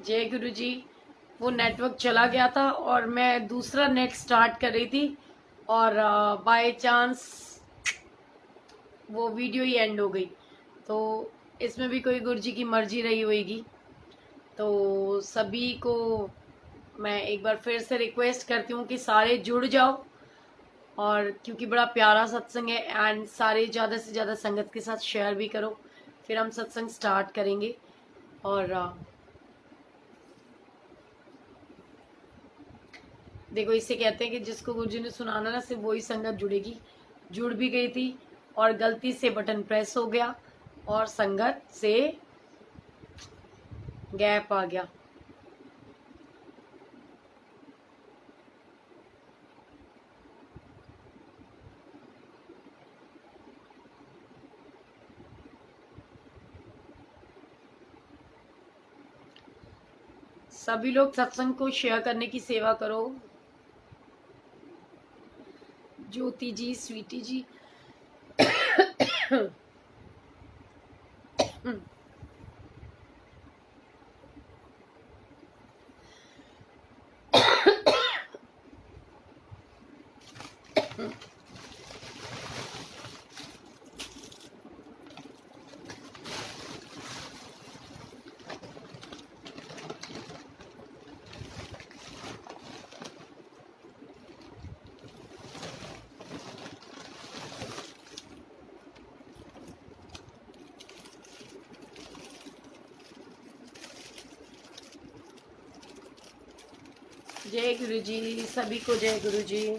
जय गुरु जी। वो नेटवर्क चला गया था और मैं दूसरा नेट स्टार्ट कर रही थी और बाय चांस वो वीडियो ही एंड हो गई। तो इसमें भी कोई गुरु जी की मर्जी रही होगी। तो सभी को मैं एक बार फिर से रिक्वेस्ट करती हूँ कि सारे जुड़ जाओ, और क्योंकि बड़ा प्यारा सत्संग है एंड सारे ज़्यादा से ज़्यादा संगत के साथ शेयर भी करो। फिर हम सत्संग स्टार्ट करेंगे। और देखो, इससे कहते हैं कि जिसको गुरुजी ने सुनाना ना, सिर्फ वही संगत जुड़ेगी। जुड़ भी गई थी और गलती से बटन प्रेस हो गया और संगत से गैप आ गया। सभी लोग सत्संग को शेयर करने की सेवा करो। ज्योति जी, स्वीटी जी। जय गुरु जी, सभी को जय गुरु जी।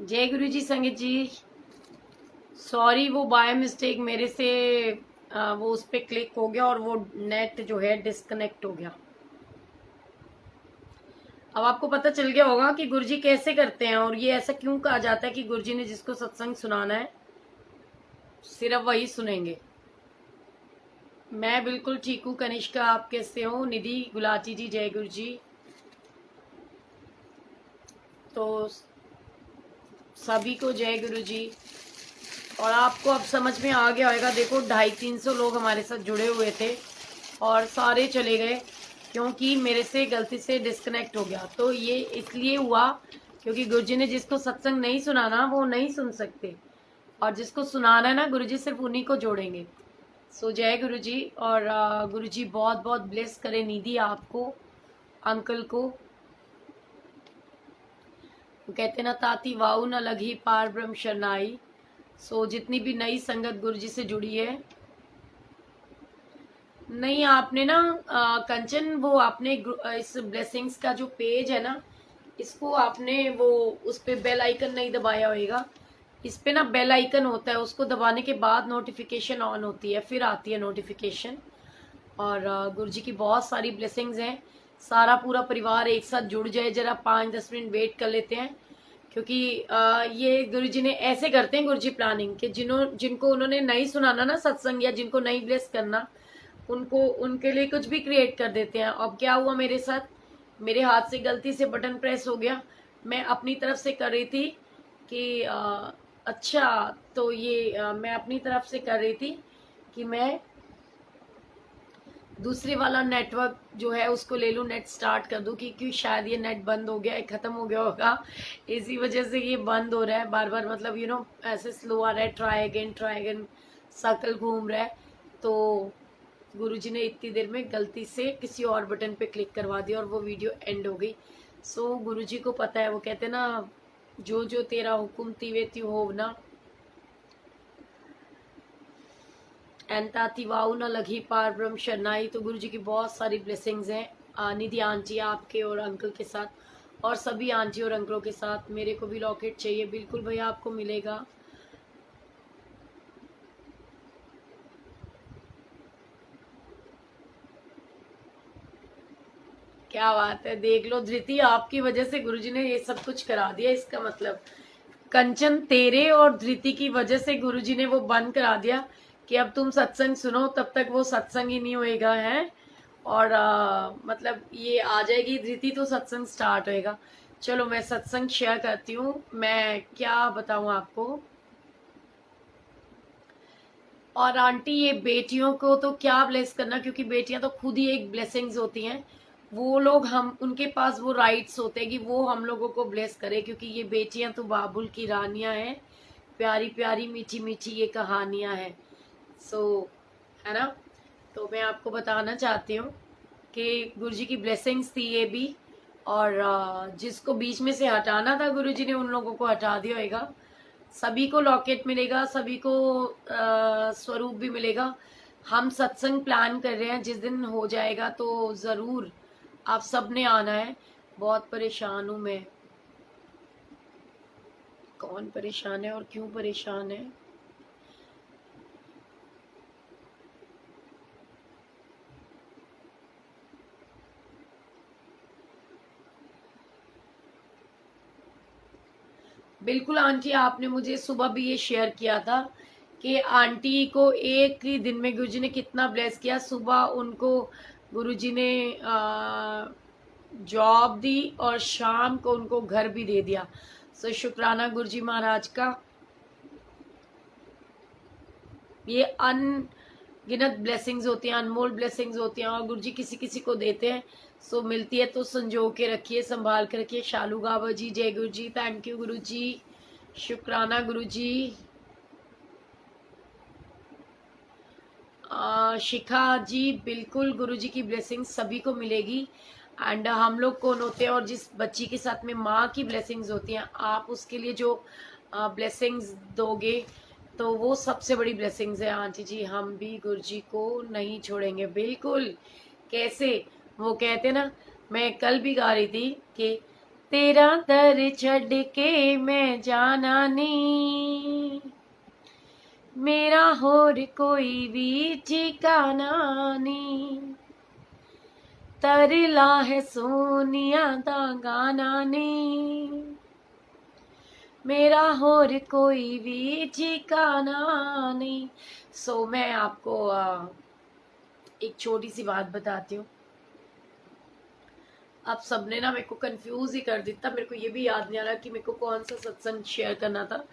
जय गुरु जी संगत जी। सॉरी, वो बाय मिस्टेक मेरे से वो उस पर क्लिक हो गया और वो नेट जो है डिस्कनेक्ट हो गया। अब आपको पता चल गया होगा कि गुरुजी कैसे करते हैं, और ये ऐसा क्यों कहा जाता है कि गुरुजी ने जिसको सत्संग सुनाना है सिर्फ वही सुनेंगे। मैं बिल्कुल ठीक हूँ कनिष्का, आप कैसे हो? निधि गुलाटी जी, जय गुरु जी। तो सभी को जय गुरु जी। और आपको अब समझ में आ गया होगा। देखो, 250-300 लोग हमारे साथ जुड़े हुए थे और सारे चले गए क्योंकि मेरे से गलती से डिस्कनेक्ट हो गया। तो ये इसलिए हुआ क्योंकि गुरुजी ने जिसको सत्संग नहीं सुनाना वो नहीं सुन सकते, और जिसको सुनाना है ना, गुरुजी सिर्फ उन्हीं को जोड़ेंगे। सो जय गुरुजी। और गुरुजी बहुत बहुत ब्लेस करे निधि आपको, अंकल को। वो कहते ना, ताती वाऊ न लगी पार ब्रह्म शरनाई। सो जितनी भी नई संगत गुरुजी से जुड़ी है, नहीं आपने ना कंचन, वो आपने इस ब्लेसिंग्स का जो पेज है ना, इसको आपने वो उस पे बेल आइकन नहीं दबाया होगा। इस पे ना बेल आइकन होता है, उसको दबाने के बाद नोटिफिकेशन ऑन होती है, फिर आती है नोटिफिकेशन। और गुरुजी की बहुत सारी ब्लेसिंग्स हैं। सारा पूरा परिवार एक साथ जुड़ जाए, जरा 5-10 मिनट वेट कर लेते हैं, क्योंकि ये गुरुजी ने ऐसे करते हैं गुरुजी प्लानिंग कि जिनको उन्होंने नहीं सुनाना ना सत्संग, या जिनको नहीं ब्लेस करना, उनको उनके लिए कुछ भी क्रिएट कर देते हैं। अब क्या हुआ मेरे साथ, मेरे हाथ से गलती से बटन प्रेस हो गया। मैं अपनी तरफ से कर रही थी कि अच्छा, तो ये मैं अपनी तरफ से कर रही थी कि मैं दूसरे वाला नेटवर्क जो है उसको ले लूँ, नेट स्टार्ट कर दूँ, क्योंकि शायद ये नेट बंद हो गया है, ख़त्म हो गया होगा, इसी वजह से ये बंद हो रहा है बार बार। मतलब ऐसे स्लो आ रहा है, ट्राई अगेन सर्कल घूम रहा है। तो गुरुजी ने इतनी देर में गलती से किसी और बटन पे क्लिक करवा दिया और वो वीडियो एंड हो गई। सो गुरुजी को पता है, वो कहते ना, जो जो तेरा हुक्म तीवे त्यू हो ना। एंताती वाऊ न लगी पार ब्रह्म शरनाई। तो गुरुजी की बहुत सारी ब्लेसिंग्स हैं निधि आंटी आपके और अंकल के साथ। और सभी आंटी और अंकलों के साथ। मेरे को भी लॉकेट चाहिए, बिल्कुल भैया आपको मिलेगा। क्या बात है, देख लो धृति, आपकी वजह से गुरुजी ने ये सब कुछ करा दिया। इसका मतलब कंचन तेरे और धृति की वजह से गुरुजी ने वो बंद करा दिया कि अब तुम सत्संग सुनो, तब तक वो सत्संग ही नहीं होएगा है। और मतलब ये आ जाएगी धृति तो सत्संग स्टार्ट होएगा। चलो मैं सत्संग शेयर करती हूँ। मैं क्या बताऊं आपको। और आंटी ये बेटियों को तो क्या ब्लेस करना, क्योंकि बेटियां तो खुद ही एक ब्लेसिंग्स होती हैं। वो लोग, हम उनके पास वो राइट्स होते हैं कि वो हम लोगों को ब्लेस करे, क्योंकि ये बेटियां तो बाबुल की रानियां हैं। प्यारी प्यारी मीठी मीठी ये कहानियां हैं। सो है ना। तो मैं आपको बताना चाहती हूँ कि गुरुजी की ब्लेसिंग्स थी ये भी। और जिसको बीच में से हटाना था गुरुजी ने उन लोगों को हटा दिया होगा। सभी को लॉकेट मिलेगा, सभी को स्वरूप भी मिलेगा। हम सत्संग प्लान कर रहे हैं, जिस दिन हो जाएगा तो जरूर आप सब ने आना है। बहुत परेशान हूं मैं। कौन परेशान है और क्यों परेशान है? बिल्कुल आंटी, आपने मुझे सुबह भी ये शेयर किया था कि आंटी को एक ही दिन में गुरुजी ने कितना ब्लेस किया। सुबह उनको गुरुजी ने जॉब दी और शाम को उनको घर भी दे दिया। सो शुक्राना गुरुजी महाराज का। ये अनगिनत ब्लेसिंग्स होती हैं, अनमोल ब्लेसिंग्स होती हैं, और गुरुजी किसी किसी को देते हैं। सो मिलती है तो संजो के रखिए, संभाल के रखिए। शालू गावा जी, जय गुरु जी, थैंक यू गुरु जी, शुक्राना गुरु जी। शिखा जी, बिल्कुल गुरुजी की ब्लेसिंग सभी को मिलेगी। एंड हम लोग कौन होते हैं, और जिस बच्ची के साथ में माँ की ब्लेसिंग्स होती हैं, आप उसके लिए जो ब्लेसिंग्स दोगे तो वो सबसे बड़ी ब्लेसिंग्स है आंटी जी। हम भी गुरुजी को नहीं छोड़ेंगे, बिल्कुल। कैसे वो कहते ना, मैं कल भी गा रही थी कि तेरा दर छड़ के मैं जाना नहीं, मेरा होर कोई भी ठिकाना नहीं, तरला है सोनिया दा गाना नहीं, मेरा होर कोई भी ठिकाना नहीं। सो मैं आपको एक छोटी सी बात बताती हूँ। आप सबने ना मेरे को कंफ्यूज ही कर दिया। मेरे को ये भी याद नहीं आ रहा कि मेरे को कौन सा सत्संग शेयर करना था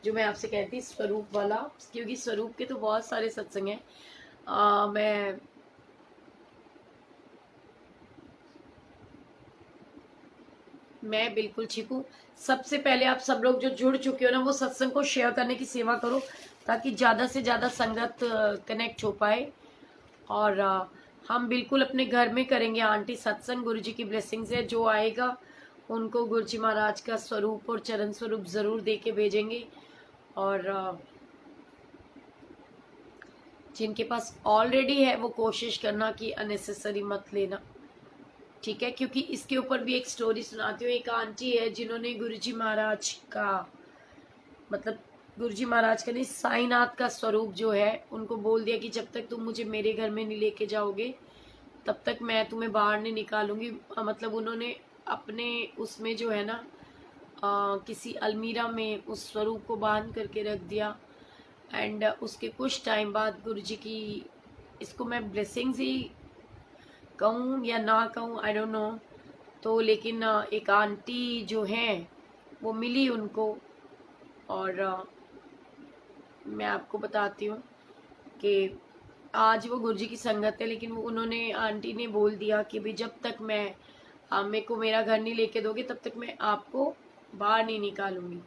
जो मैं आपसे कहती, स्वरूप वाला, क्योंकि स्वरूप के तो बहुत सारे सत्संग हैं। मैं बिल्कुल ठीक हूँ। सबसे पहले आप सब लोग जो जुड़ चुके हो ना, वो सत्संग को शेयर करने की सेवा करो, ताकि ज्यादा से ज्यादा संगत कनेक्ट हो पाए। और हम बिल्कुल अपने घर में करेंगे आंटी सत्संग। गुरुजी की ब्लेसिंग्स है, जो आएगा उनको गुरुजी महाराज का स्वरूप और चरण स्वरूप जरूर दे के भेजेंगे। और जिनके पास ऑलरेडी है वो कोशिश करना कि अननेसेसरी मत लेना, ठीक है। क्योंकि इसके ऊपर भी एक स्टोरी सुनाती हूँ। एक आंटी है जिन्होंने गुरुजी महाराज का, मतलब गुरुजी महाराज का नहीं, साईनाथ का स्वरूप जो है, उनको बोल दिया कि जब तक तुम मुझे मेरे घर में नहीं लेके जाओगे तब तक मैं तुम्हें बाहर नहीं निकालूंगी। मतलब उन्होंने अपने उसमें जो है ना, किसी अलमीरा में उस स्वरूप को बांध करके रख दिया। एंड उसके कुछ टाइम बाद गुरुजी की, इसको मैं ब्लेसिंग्स ही कहूँ या ना कहूँ, आई डोंट नो। तो लेकिन एक आंटी जो हैं वो मिली उनको। और मैं आपको बताती हूँ कि आज वो गुरुजी की संगत है, लेकिन वो उन्होंने, आंटी ने बोल दिया कि भाई जब तक मैं मेरे को मेरा घर नहीं लेके दोगे तब तक मैं आपको बाहर नहीं निकालूंगी।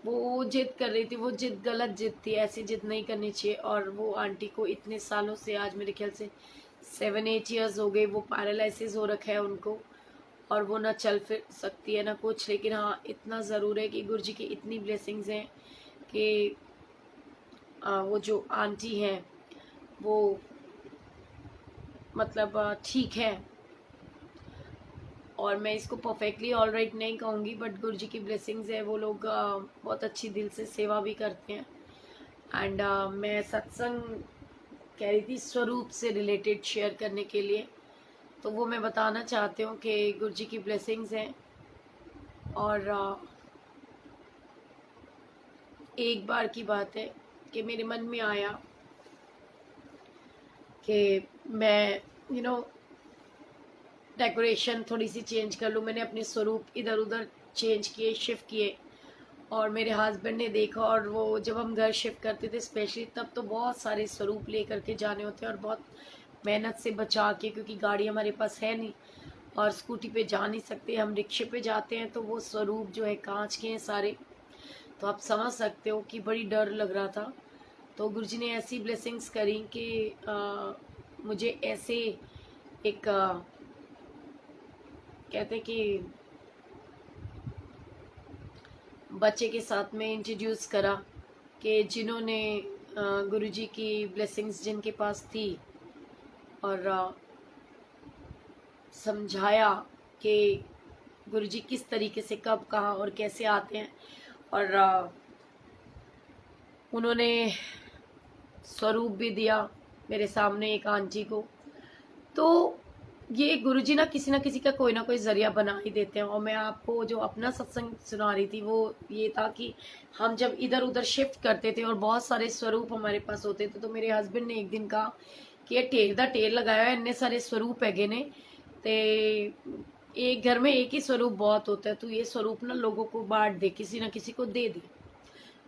वो जिद कर रही थी, वो जिद गलत जिद थी, ऐसी जिद नहीं करनी चाहिए। और वो आंटी को इतने सालों से, आज मेरे ख्याल से 7-8 ईयर्स हो गए, वो पैरालिसिस हो रखा है उनको, और वो ना चल फिर सकती है ना कुछ। लेकिन हाँ, इतना ज़रूर है कि गुरुजी की इतनी ब्लेसिंग्स हैं कि वो जो आंटी हैं वो, मतलब ठीक है। और मैं इसको परफेक्टली ऑल राइट नहीं कहूँगी, बट गुरु जी की ब्लेसिंग्स है। वो लोग बहुत अच्छी दिल से सेवा भी करते हैं। एंड मैं सत्संग कह रही थी स्वरूप से रिलेटेड शेयर करने के लिए, तो वो मैं बताना चाहती हूँ कि गुरु जी की ब्लेसिंग्स हैं। और एक बार की बात है कि मेरे मन में आया कि मैं डेकोरेशन थोड़ी सी चेंज कर लूँ। मैंने अपने स्वरूप इधर उधर चेंज किए, शिफ्ट किए, और मेरे हस्बैंड ने देखा। और वो जब हम घर शिफ्ट करते थे स्पेशली, तब तो बहुत सारे स्वरूप ले करके जाने होते हैं, और बहुत मेहनत से बचा के, क्योंकि गाड़ी हमारे पास है नहीं और स्कूटी पे जा नहीं सकते, हम रिक्शे पे जाते हैं। तो वो स्वरूप जो है कांच के हैं सारे, तो आप समझ सकते हो कि बड़ी डर लग रहा था। तो गुरुजी ने ऐसी ब्लेसिंग्स करी कि मुझे ऐसे एक कहते कि बच्चे के साथ में इंट्रोड्यूस करा कि जिन्होंने गुरुजी की ब्लेसिंग्स जिनके पास थी, और समझाया कि गुरुजी किस तरीके से कब कहाँ और कैसे आते हैं। और उन्होंने स्वरूप भी दिया मेरे सामने एक आंटी को। तो ये गुरुजी ना किसी का कोई ना कोई जरिया बना ही देते हैं। और मैं आपको जो अपना सत्संग सुना रही थी वो ये था कि हम जब इधर उधर शिफ्ट करते थे और बहुत सारे स्वरूप हमारे पास होते थे, तो मेरे हस्बैंड ने एक दिन कहा कि ये ढेर दा ढेर लगाया है, इतने सारे स्वरूप हैगे ने, ते एक घर में एक ही स्वरूप बहुत होता है, तो ये स्वरूप ना लोगों को बांट दे, किसी ना किसी को दे दे।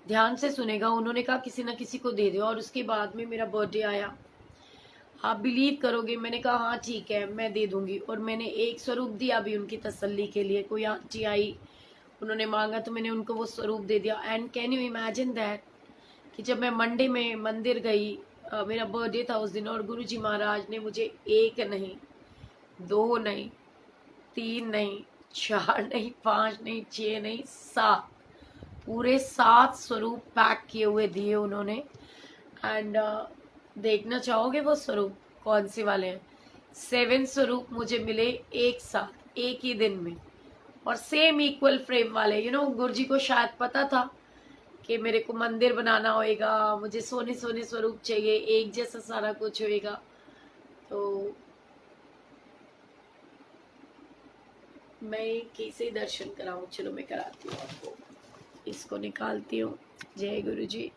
ध्यान से सुनेगा, उन्होंने कहा किसी ना किसी को दे दो। और उसके बाद में मेरा बर्थडे आया, आप बिलीव करोगे, मैंने कहा हाँ ठीक है मैं दे दूंगी। और मैंने एक स्वरूप दिया भी उनकी तसल्ली के लिए। कोई आंटी आई, उन्होंने मांगा, तो मैंने उनको वो स्वरूप दे दिया। And can you imagine that कि जब मैं मंडे में मंदिर गई, मेरा बर्थडे था उस दिन, और गुरुजी महाराज ने मुझे एक नहीं, दो नहीं, तीन नहीं, चार नहीं, पांच नहीं, छह नहीं, सात, पूरे 7 स्वरूप पैक किए हुए दिए उन्होंने। एंड देखना चाहोगे वो स्वरूप कौन से वाले हैं? 7 स्वरूप मुझे मिले एक साथ, एक ही दिन में, और सेम इक्वल फ्रेम वाले। गुरुजी को शायद पता था कि मेरे को मंदिर बनाना होएगा, मुझे सोने सोने स्वरूप चाहिए, एक जैसा सारा कुछ होएगा। तो मैं कैसे दर्शन कराऊं? चलो मैं कराती हूँ आपको, इसको निकालती हूँ। जय गुरु जी,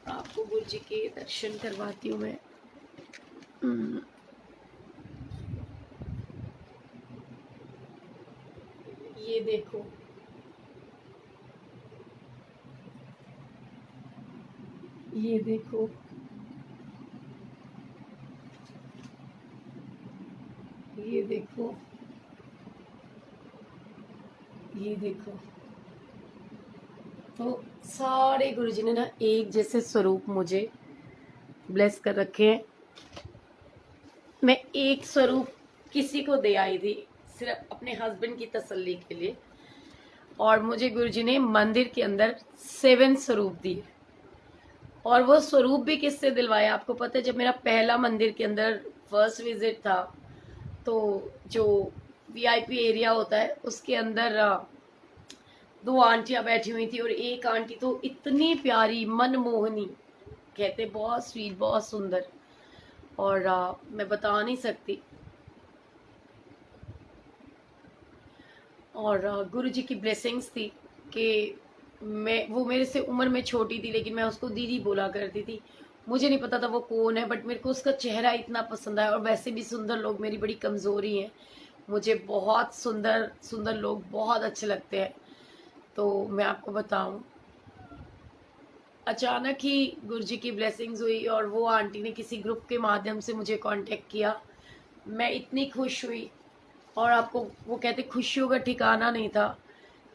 आपको गुरु जी के दर्शन करवाती हूँ मैं। ये देखो, ये देखो, ये देखो, ये देखो। तो सारे गुरुजी ने ना एक जैसे स्वरूप मुझे ब्लेस कर रखे हैं। मैं एक स्वरूप किसी को दे आई थी सिर्फ अपने हस्बैंड की तसल्ली के लिए, और मुझे गुरुजी ने मंदिर के अंदर 7 स्वरूप दिए। और वो स्वरूप भी किससे दिलवाया आपको पता है? जब मेरा पहला मंदिर के अंदर फर्स्ट विजिट था, तो जो वीआईपी एरिया होता है उसके अंदर 2 आंटियां बैठी हुई थी, और एक आंटी तो इतनी प्यारी, मनमोहनी, कहते बहुत स्वीट, बहुत सुंदर, और मैं बता नहीं सकती। और गुरु जी की ब्लेसिंग्स थी कि वो मेरे से उम्र में छोटी थी, लेकिन मैं उसको दीदी बोला करती थी। मुझे नहीं पता था वो कौन है, बट मेरे को उसका चेहरा इतना पसंद आया। और वैसे भी सुंदर लोग मेरी बड़ी कमजोरी है, मुझे बहुत सुंदर सुंदर लोग बहुत अच्छे लगते हैं। तो मैं आपको बताऊं, अचानक ही गुरुजी की ब्लेसिंग्स हुई, और वो आंटी ने किसी ग्रुप के माध्यम से मुझे कांटेक्ट किया। मैं इतनी खुश हुई, और आपको वो कहते खुशियों का ठिकाना नहीं था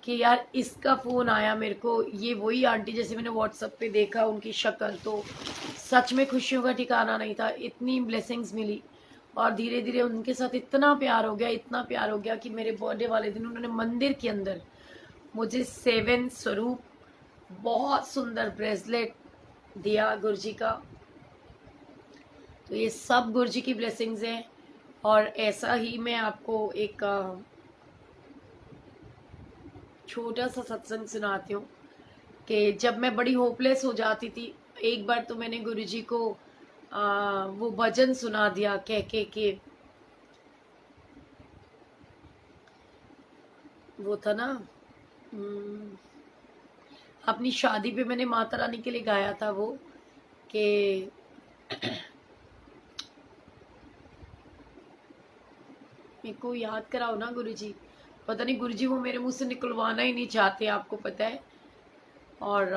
कि यार इसका फ़ोन आया मेरे को। ये वही आंटी जैसे मैंने व्हाट्सएप पे देखा उनकी शक्ल, तो सच में खुशियों का ठिकाना नहीं था। इतनी ब्लेसिंग्स मिली, और धीरे धीरे उनके साथ इतना प्यार हो गया, इतना प्यार हो गया कि मेरे बर्थडे वाले दिन उन्होंने मंदिर के अंदर मुझे 7 स्वरूप, बहुत सुंदर ब्रेसलेट दिया गुरुजी का। तो ये सब गुरुजी की ब्लेसिंग्स हैं। और ऐसा ही मैं आपको एक छोटा सा सत्संग सुनाती हूँ कि जब मैं बड़ी होपलेस हो जाती थी, एक बार तो मैंने गुरुजी को वो भजन सुना दिया कह के वो था ना, अपनी शादी पे मैंने माता रानी के लिए गाया था वो कि मेरे को याद कराओ ना गुरुजी। पता नहीं गुरुजी वो मेरे मुंह से निकलवाना ही नहीं चाहते, आपको पता है। और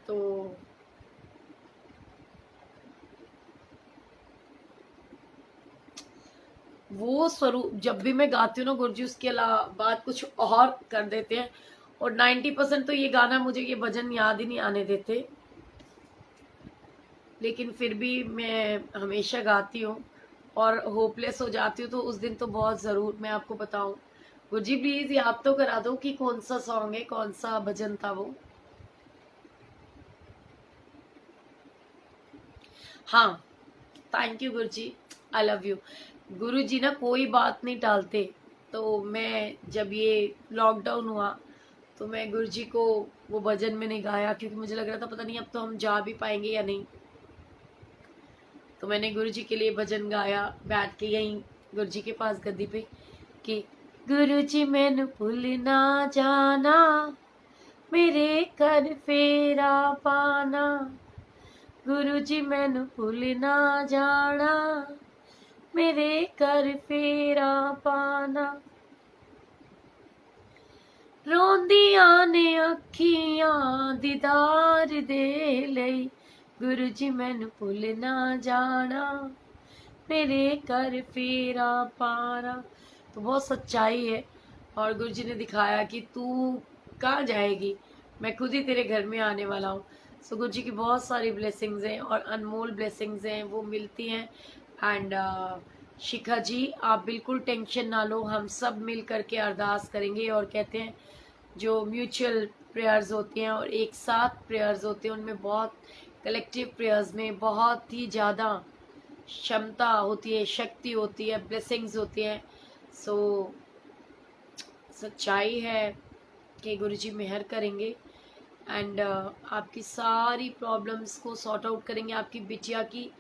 तो वो स्वरूप जब भी मैं गाती हूँ ना गुरुजी, उसके अलावा बात कुछ और कर देते हैं। और 90% तो ये गाना, मुझे ये भजन याद ही नहीं आने देते, लेकिन फिर भी मैं हमेशा गाती हूँ। और होपलेस हो जाती हूँ तो उस दिन तो बहुत ज़रूर मैं आपको बताऊं। गुरुजी प्लीज याद तो करा दो कि कौन सा सॉन्ग है, कौन सा भजन था वो। हाँ, thank you Guruji, I love you. Guruji ना कोई बात नहीं टालते। तो मैं जब ये लॉकडाउन हुआ तो मैं गुरुजी को वो भजन मैंने गाया, क्योंकि मुझे लग रहा था पता नहीं अब तो हम जा भी पाएंगे या नहीं। तो मैंने गुरुजी के लिए भजन गाया बैठ के यहीं गुरुजी के पास गद्दी पे कि गुरुजी मैनू भूल ना जाना, मेरे घर फेरा पाना, गुरुजी मैनू भूल ना जाना, मेरे घर फेरा पाना, रोंदियां ने अखियां दीदार दे लई, गुरुजी मैनू भूल ना जाना, मेरे घर फेरा पाना। तो बहुत सच्चाई है। और गुरुजी ने दिखाया कि तू कहाँ जाएगी, मैं खुद ही तेरे घर में आने वाला हूँ। सो गुरुजी की बहुत सारी ब्लेसिंग्स हैं और अनमोल ब्लेसिंग्स हैं, वो मिलती हैं। एंड शिखा जी आप बिल्कुल टेंशन ना लो, हम सब मिल करके अरदास करेंगे। और कहते हैं जो म्यूचुअल प्रेयर्स होती हैं और एक साथ प्रेयर्स होते हैं, उनमें बहुत कलेक्टिव प्रेयर्स में बहुत ही ज़्यादा क्षमता होती है, शक्ति होती है, ब्लेसिंग्स होती है। सो सच्चाई है कि गुरुजी मेहर करेंगे एंड आपकी सारी प्रॉब्लम्स को सॉर्ट आउट करेंगे, आपकी बिटिया की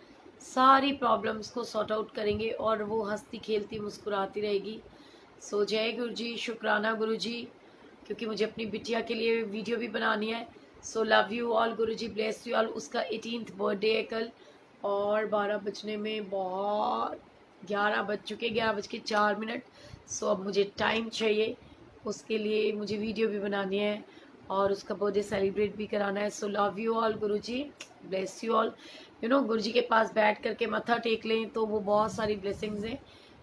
सारी प्रॉब्लम्स को सॉर्ट आउट करेंगे और वो हंसती खेलती मुस्कुराती रहेगी। सो जय गुरुजी, शुक्राना गुरुजी, क्योंकि मुझे अपनी बिटिया के लिए वीडियो भी बनानी है। So love you all Guruji, bless you all. उसका 18th बर्थडे है कल और 12 बजने में बहुत 11 बज चुके, 11:04। सो अब मुझे टाइम चाहिए, उसके लिए मुझे वीडियो भी बनानी है और उसका बर्थडे सेलिब्रेट भी कराना है। So love you all Guruji, bless you all. You know Guruji के पास बैठ करके मत्था टेक लें तो वो बहुत सारी ब्लेसिंग्स हैं।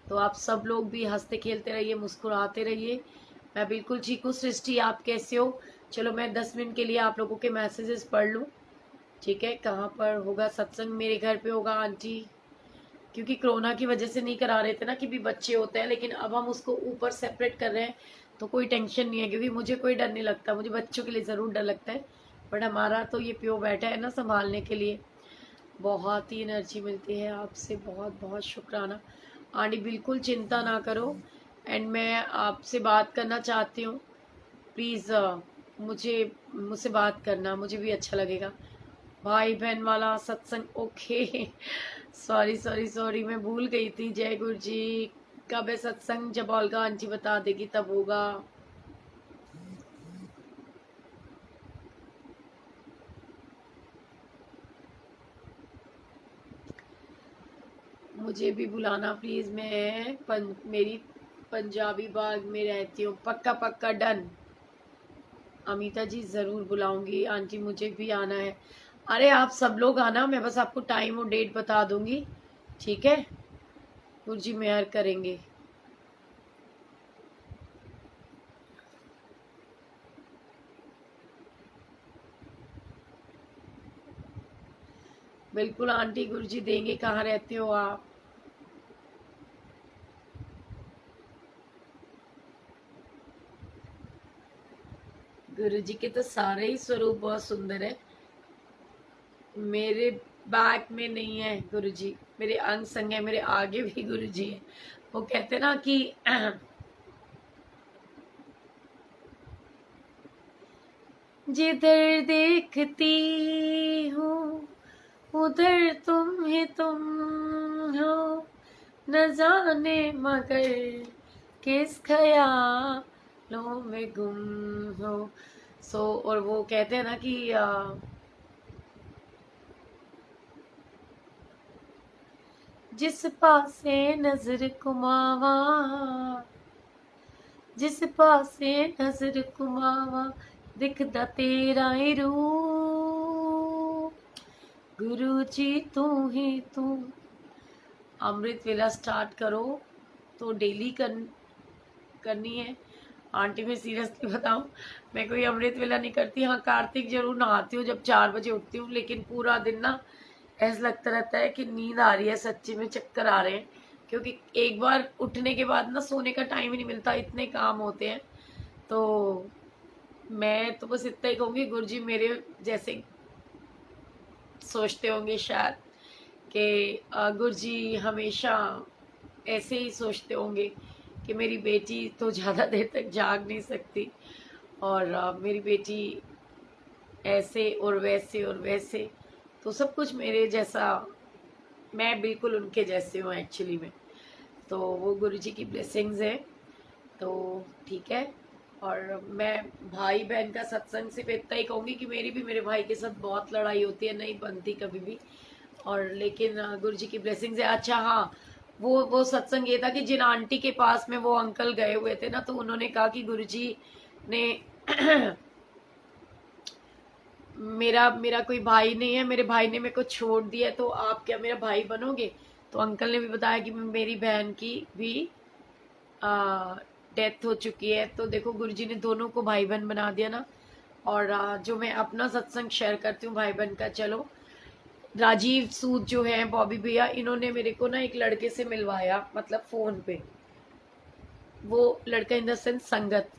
तो आप सब लोग भी हंसते खेलते रहिए, मुस्कुराते रहिए। मैं बिल्कुल ठीक हूँ। सृष्टि आप कैसे हो? चलो मैं 10 मिनट के लिए आप लोगों के मैसेजेस पढ़ लूँ, ठीक है। कहाँ पर होगा सत्संग? मेरे घर पे होगा आंटी, क्योंकि कोरोना की वजह से नहीं करा रहे थे ना, कि भी बच्चे होते हैं, लेकिन अब हम उसको ऊपर सेपरेट कर रहे हैं तो कोई टेंशन नहीं है। क्योंकि मुझे कोई डर नहीं लगता, मुझे बच्चों के लिए ज़रूर डर लगता है, बट हमारा तो ये प्यो बैठा है ना संभालने के लिए। बहुत ही एनर्जी मिलती है आपसे, बहुत बहुत शुक्राना आंटी, बिल्कुल चिंता ना करो। एंड मैं आपसे बात करना चाहती हूँ, प्लीज़ मुझे मुझसे बात करना, मुझे भी अच्छा लगेगा। भाई बहन वाला सत्संग, ओके सॉरी सॉरी सॉरी, मैं भूल गई थी। जय गुरु जी। कब है सत्संग? जब ओल्गा आंटी बता देगी तब होगा। मुझे भी बुलाना प्लीज, मैं मेरी पंजाबी बाग में रहती हूँ। पक्का पक्का डन। अमिता जी जरूर बुलाऊंगी आंटी, मुझे भी आना है। अरे आप सब लोग आना, मैं बस आपको टाइम और डेट बता दूंगी, ठीक है। गुरुजी मेहर करेंगे। बिल्कुल आंटी, गुरुजी देंगे। कहाँ रहते हो आप? गुरुजी के तो सारे ही स्वरूप बहुत सुंदर है। मेरे बैक में नहीं है गुरुजी, मेरे अंग संग है, मेरे आगे भी गुरुजी है। वो कहते ना कि जिधर देखती हूँ उधर तुम हो, न जाने मगर किस ख्यालों में गुम हो। और वो कहते हैं ना कि जिस पासे नजर कुमावा, जिस पासे नजर कुमावा, दिखदा तेरा ही रूप, गुरु जी तू ही तू। अमृत वेला स्टार्ट करो तो डेली करनी है। आंटी मैं सीरियसली बताऊं, मैं कोई अमृत वेला नहीं करती। हाँ कार्तिक जरूर नहाती हूँ जब 4 बजे उठती हूँ, लेकिन पूरा दिन ना ऐसा लगता रहता है कि नींद आ रही है, सच्ची में चक्कर आ रहे हैं, क्योंकि एक बार उठने के बाद ना सोने का टाइम ही नहीं मिलता, इतने काम होते हैं। तो मैं तो बस इतना ही कहूँगी, गुरुजी मेरे जैसे सोचते होंगे शायद कि गुरुजी हमेशा ऐसे ही सोचते होंगे कि मेरी बेटी तो ज़्यादा देर तक जाग नहीं सकती, और मेरी बेटी ऐसे और वैसे, तो सब कुछ मेरे जैसा, मैं बिल्कुल उनके जैसे हूँ एक्चुअली में। तो वो गुरुजी की ब्लेसिंग्स है। तो ठीक है। और मैं भाई बहन का सत्संग सिर्फ इतना ही कहूँगी कि मेरी भी मेरे भाई के साथ बहुत लड़ाई होती है, नहीं बनती कभी भी। और लेकिन गुरुजी की ब्लेसिंग्स है। अच्छा हाँ, वो सत्संग ये था कि जिन आंटी के पास में वो अंकल गए हुए थे ना, तो उन्होंने कहा कि गुरुजी ने मेरा मेरा कोई भाई नहीं है, मेरे भाई ने मेरे को छोड़ दिया है, तो आप क्या मेरा भाई बनोगे? तो अंकल ने भी बताया कि मेरी बहन की भी डेथ हो चुकी है। तो देखो गुरुजी ने दोनों को भाई बहन बना दिया ना। और जो मैं अपना सत्संग शेयर करती हूँ भाई बहन का, चलो राजीव सूद जो है, बॉबी भैया, इन्होंने मेरे को ना एक लड़के से मिलवाया, मतलब फोन पे। वो लड़का इन द सेंस संगत,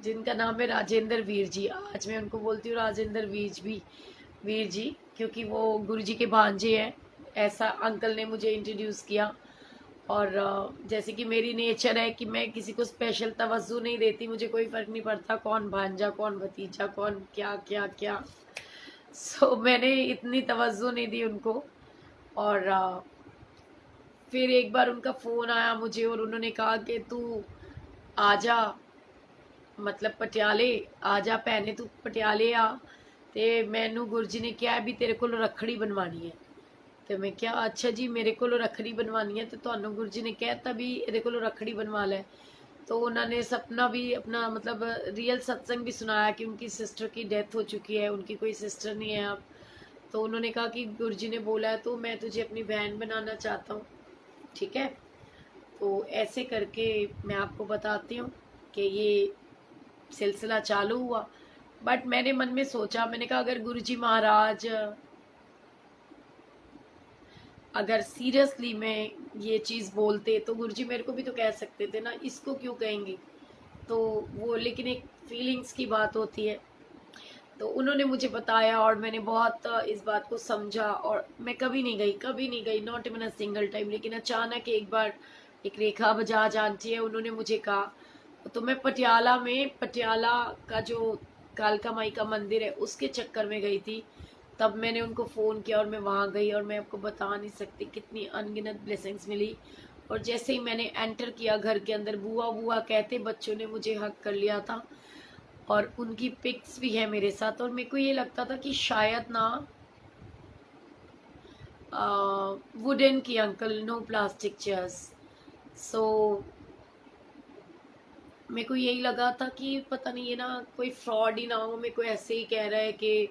जिनका नाम है राजेंद्र वीर जी। आज मैं उनको बोलती हूँ राजेंद्र वीर जी, क्योंकि वो गुरुजी के भांजे हैं, ऐसा अंकल ने मुझे इंट्रोड्यूस किया। और जैसे कि मेरी नेचर है कि मैं किसी को स्पेशल तवज्जो नहीं देती, मुझे कोई फर्क नहीं पड़ता कौन भांजा, कौन भतीजा, कौन क्या क्या क्या। मैंने इतनी तवज्जो नहीं दी उनको। और फिर एक बार उनका फोन आया मुझे और उन्होंने कहा कि तू आजा, मतलब पटियाले आजा भैने, तू पटियाले आ, ते मैनू गुरुजी ने क्या भी तेरे को रखड़ी बनवानी है। तो मैं क्या, अच्छा जी मेरे को रखड़ी बनवानी है, तो ਤੁਹਾਨੂੰ गुरु जी ने कहता भी ਇਹਦੇ को रखड़ी बनवा ले। तो उन्होंने सपना भी अपना मतलब रियल सत्संग भी सुनाया कि उनकी सिस्टर की डेथ हो चुकी है, उनकी कोई सिस्टर नहीं है अब। तो उन्होंने कहा कि गुरुजी ने बोला है तो मैं तुझे अपनी बहन बनाना चाहता हूँ, ठीक है। तो ऐसे करके मैं आपको बताती हूँ कि ये सिलसिला चालू हुआ। बट मैंने मन में सोचा, मैंने कहा अगर गुरुजी महाराज अगर सीरियसली में ये चीज़ बोलते तो गुरुजी मेरे को भी तो कह सकते थे ना, इसको क्यों कहेंगे। तो वो लेकिन एक फीलिंग्स की बात होती है। तो उन्होंने मुझे बताया और मैंने बहुत इस बात को समझा, और मैं कभी नहीं गई, not even a single time. लेकिन अचानक एक बार एक रेखा बजाज आंटी है, उन्होंने मुझे कहा, तो मैं पटियाला में, पटियाला का जो कालका माई का मंदिर है उसके चक्कर में गई थी। तब मैंने उनको फ़ोन किया और मैं वहाँ गई, और मैं आपको बता नहीं सकती कितनी अनगिनत ब्लेसिंग्स मिली। और जैसे ही मैंने एंटर किया घर के अंदर, बुआ बुआ कहते बच्चों ने मुझे हक कर लिया था, और उनकी पिक्स भी है मेरे साथ। और मेरे को ये लगता था कि शायद ना वुडन की अंकल, नो प्लास्टिक चेयर्स। सो मेरे को यही लगा था कि पता नहीं ये ना कोई फ्रॉड ही ना हो, मेरे को ऐसे ही कह रहा है कि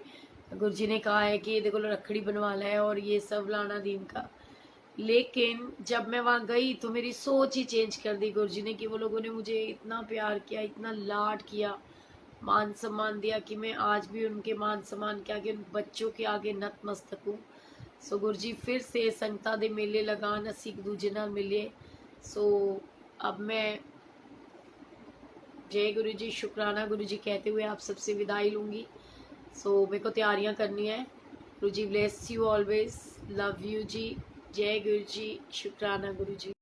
गुरुजी ने कहा है कि देखो रखड़ी बनवा ला है और ये सब लाना दीन का। लेकिन जब मैं वहाँ गई तो मेरी सोच ही चेंज कर दी गुरुजी ने, कि वो लोगों ने मुझे इतना प्यार किया, इतना लाड किया, मान सम्मान दिया, कि मैं आज भी उनके मान सम्मान के आगे, उन बच्चों के आगे नतमस्तक हूँ। सो गुरुजी फिर से संगता दे मेले लगान, असी एक दूजे नाल मिले। सो अब मैं जय गुरु जी, शुक्राना गुरु जी कहते हुए आप सबसे विदाई लूंगी। सो मेरे को तैयारियां करनी है। Guru ji bless you always. Love you ji. जय गुरु जी। शुक्राना गुरु जी।